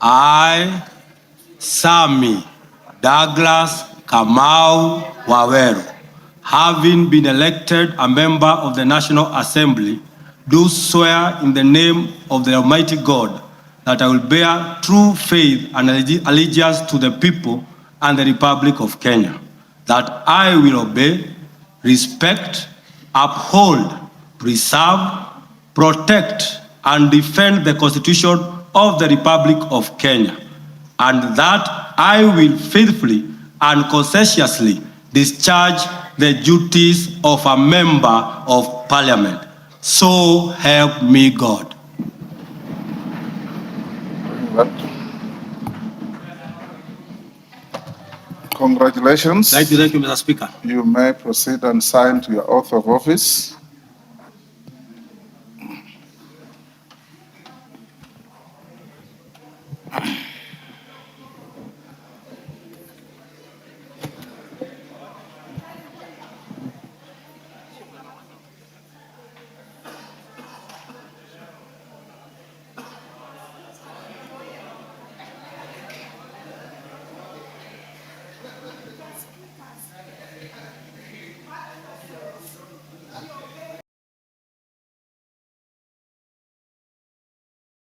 I, Sammy Douglas Kamau Waweru, having been elected a member of the National Assembly, do swear in the name of the Almighty God that I will bear true faith and allegiance to the people and the Republic of Kenya, that I will obey, respect, uphold, preserve, protect, and defend the Constitution of the Republic of Kenya, and that I will faithfully and conscientiously discharge the duties of a member of Parliament. So help me God. Congratulations. Thank you, Mr. Speaker. You may proceed and sign to your oath of office.